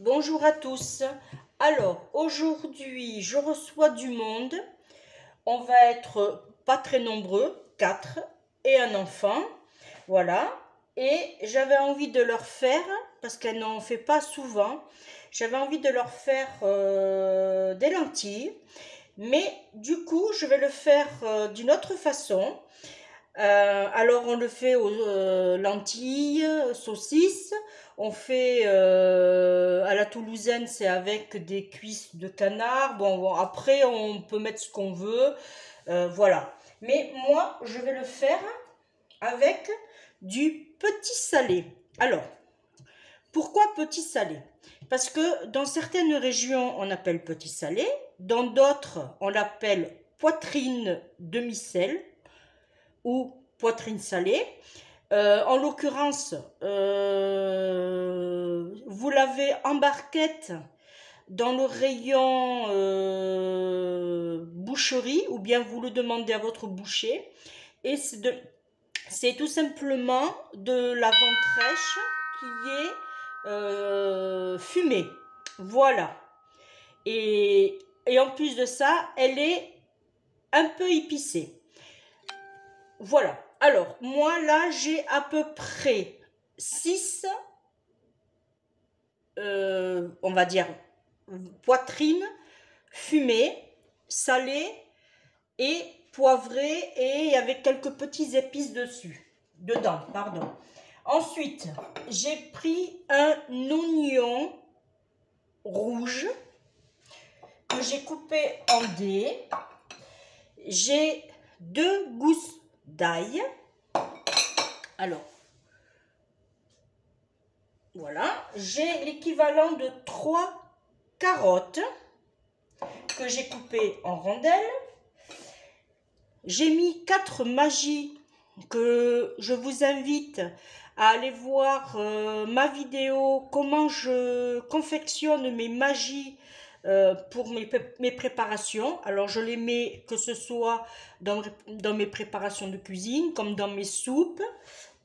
Bonjour à tous. Alors, aujourd'hui, je reçois du monde. On va être pas très nombreux, 4 et un enfant. Voilà. Et j'avais envie de leur faire, parce qu'elles n'en font pas souvent, j'avais envie de leur faire des lentilles. Mais du coup, je vais le faire d'une autre façon. Alors on le fait aux lentilles, saucisses. On fait à la toulousaine, c'est avec des cuisses de canard. Bon, après on peut mettre ce qu'on veut, voilà. Mais moi, je vais le faire avec du petit salé. Alors, pourquoi petit salé? Parce que dans certaines régions, on appelle petit salé. Dans d'autres, on l'appelle poitrine demi-sel ou poitrine salée. En l'occurrence, vous l'avez en barquette dans le rayon boucherie, ou bien vous le demandez à votre boucher. Et c'est tout simplement de la ventrèche qui est fumée. Voilà. Et en plus de ça, elle est un peu épicée. Voilà. Alors, moi, là, j'ai à peu près 6, on va dire, poitrines fumées, salées et poivrées et avec quelques petits épices dedans, pardon. Ensuite, j'ai pris un oignon rouge que j'ai coupé en dés. J'ai 2 gousses d'ail. Alors, voilà, j'ai l'équivalent de 3 carottes que j'ai coupées en rondelles. J'ai mis 4 magis que je vous invite à aller voir ma vidéo comment je confectionne mes magis pour mes préparations. Alors je les mets que ce soit dans mes préparations de cuisine, comme dans mes soupes,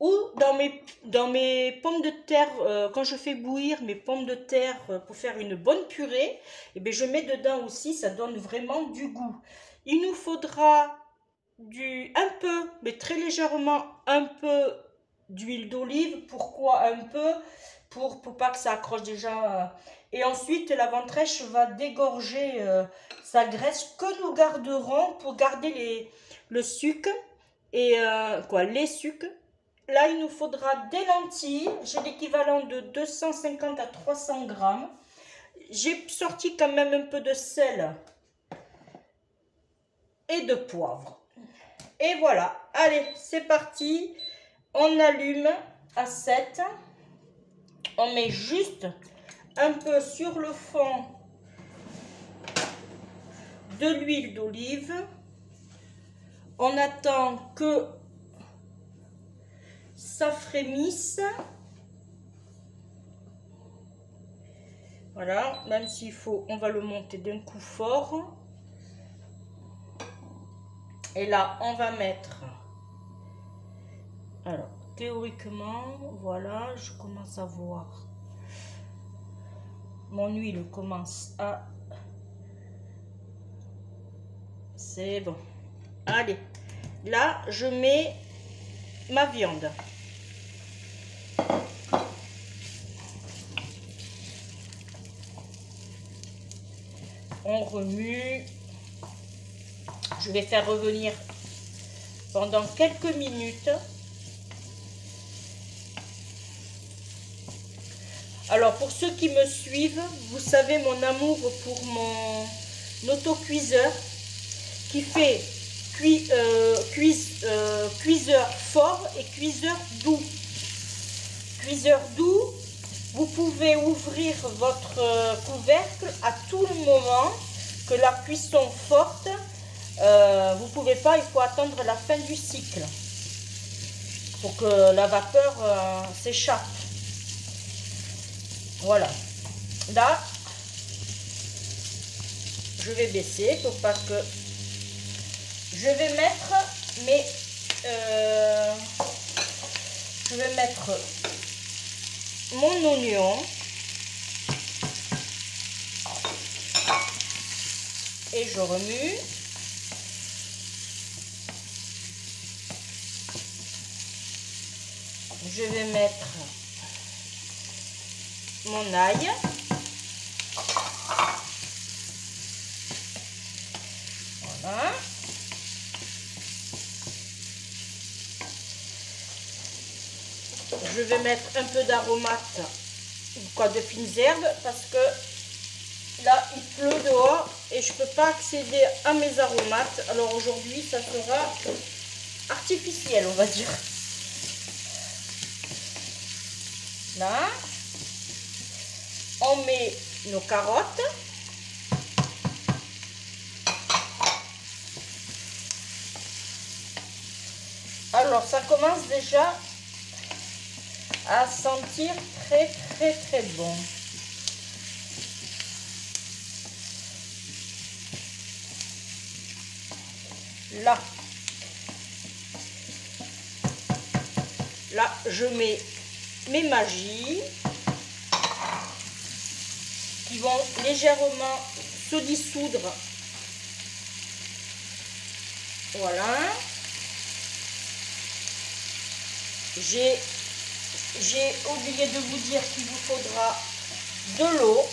ou dans mes pommes de terre. Quand je fais bouillir mes pommes de terre pour faire une bonne purée, et bien je mets dedans aussi, ça donne vraiment du goût. Il nous faudra un peu, mais très légèrement, un peu d'huile d'olive. Pourquoi un peu? Pour pas que ça accroche déjà. Et ensuite, la ventrèche va dégorger sa graisse que nous garderons pour garder le sucre et les sucres. Là, il nous faudra des lentilles. J'ai l'équivalent de 250 à 300 grammes. J'ai sorti quand même un peu de sel et de poivre. Et voilà, allez, c'est parti. On allume à 7. On met juste un peu sur le fond de l'huile d'olive. On attend que ça frémisse. Voilà, même s'il faut, on va le monter d'un coup fort. Et là, on va mettre... Alors, théoriquement, voilà, je commence à voir. Mon huile commence à... C'est bon. Allez, là, je mets ma viande. On remue. Je vais faire revenir pendant quelques minutes. Alors, pour ceux qui me suivent, vous savez mon amour pour mon autocuiseur qui fait cuiseur fort et cuiseur doux. Cuiseur doux, vous pouvez ouvrir votre couvercle à tout le moment. Que la cuisson forte, vous ne pouvez pas, il faut attendre la fin du cycle pour que la vapeur s'échappe. Voilà. Là, je vais baisser pour pas que... Je vais mettre je vais mettre mon oignon. et je remue. Je vais mettre mon ail. Voilà. Je vais mettre un peu d'aromates, quoi, de fines herbes, parce que là il pleut dehors et je peux pas accéder à mes aromates. Alors aujourd'hui ça sera artificiel, on va dire. Là, on met nos carottes. Alors ça commence déjà à sentir très très très bon. Là je mets mes magis qui vont légèrement se dissoudre. Voilà. J'ai oublié de vous dire qu'il vous faudra de l'eau.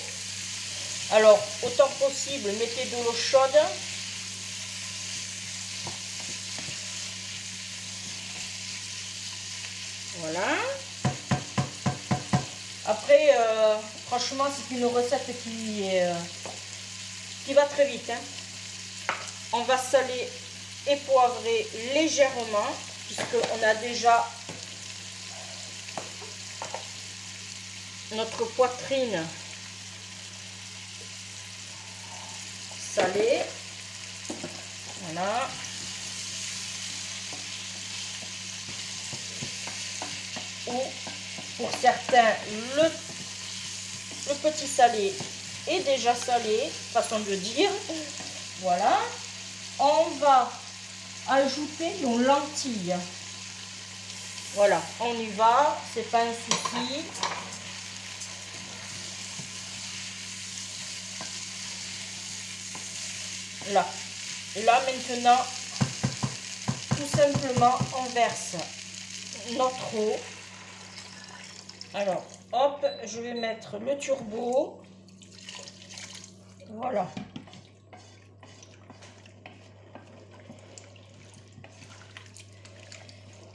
Alors, autant possible, mettez de l'eau chaude. Voilà. Après, franchement, c'est une recette qui va très vite, hein. On va saler et poivrer légèrement, puisqu'on a déjà notre poitrine salée. Voilà. Ou pour certains, le petit salé est déjà salé, façon de dire. Voilà. On va ajouter nos lentilles. Voilà, on y va, c'est pas un souci. Là maintenant, tout simplement, on verse notre eau. Alors, hop, je vais mettre le turbo. Voilà.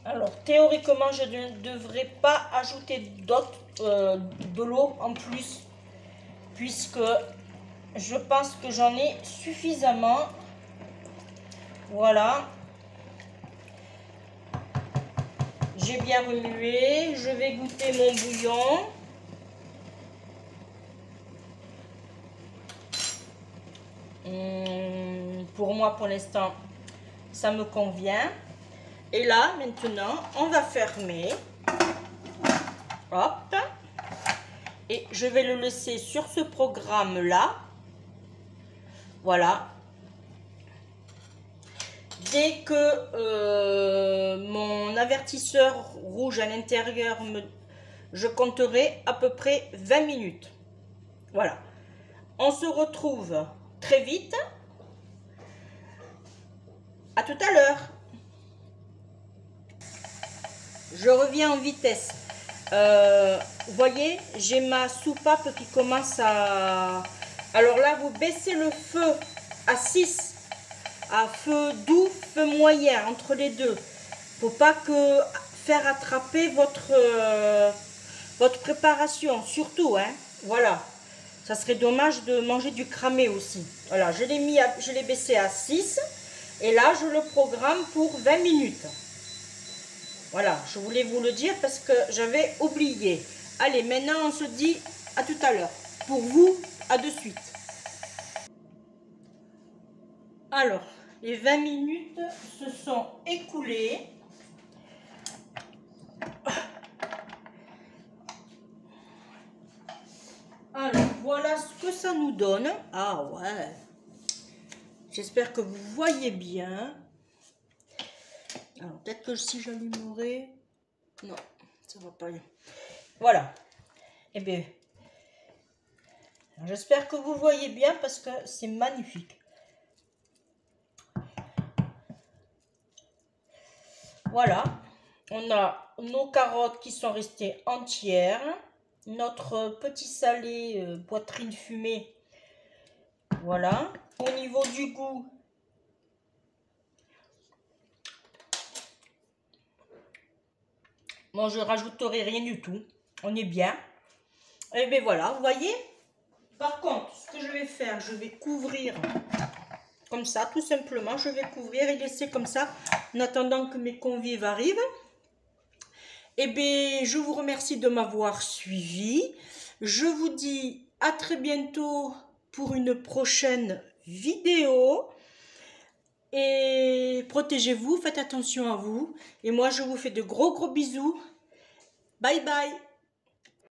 Alors, théoriquement, je ne devrais pas ajouter de l'eau en plus, puisque je pense que j'en ai suffisamment. Voilà. J'ai bien remué. Je vais goûter mon bouillon. Pour moi, pour l'instant, ça me convient. Et là, maintenant, on va fermer. Hop. Et je vais le laisser sur ce programme-là. Voilà. Dès que mon avertisseur rouge à l'intérieur, je compterai à peu près 20 minutes. Voilà. On se retrouve très vite. À tout à l'heure. Je reviens en vitesse. Vous voyez, j'ai ma soupape qui commence à... Alors là, vous baissez le feu à 6, à feu doux, feu moyen, entre les deux. Faut pas que faire attraper votre préparation, surtout, hein. Voilà. Ça serait dommage de manger du cramé aussi. Voilà, je l'ai baissé à 6. Et là, je le programme pour 20 minutes. Voilà, je voulais vous le dire parce que j'avais oublié. Allez, maintenant, on se dit à tout à l'heure. Pour vous, à de suite. Alors, les 20 minutes se sont écoulées. Alors, voilà ce que ça nous donne. Ah ouais. J'espère que vous voyez bien. Alors, peut-être que si j'allumerai... Non, ça va pas. Voilà. Eh bien, j'espère que vous voyez bien parce que c'est magnifique. Voilà, on a nos carottes qui sont restées entières, notre petit salé poitrine fumée, voilà. Au niveau du goût, moi je rajouterai rien du tout, on est bien. Et bien voilà, vous voyez. Par contre, ce que je vais faire, je vais couvrir comme ça, tout simplement, je vais couvrir et laisser comme ça en attendant que mes convives arrivent. Eh bien, je vous remercie de m'avoir suivi. Je vous dis à très bientôt pour une prochaine vidéo. Et protégez-vous, faites attention à vous. Et moi, je vous fais de gros bisous. Bye bye.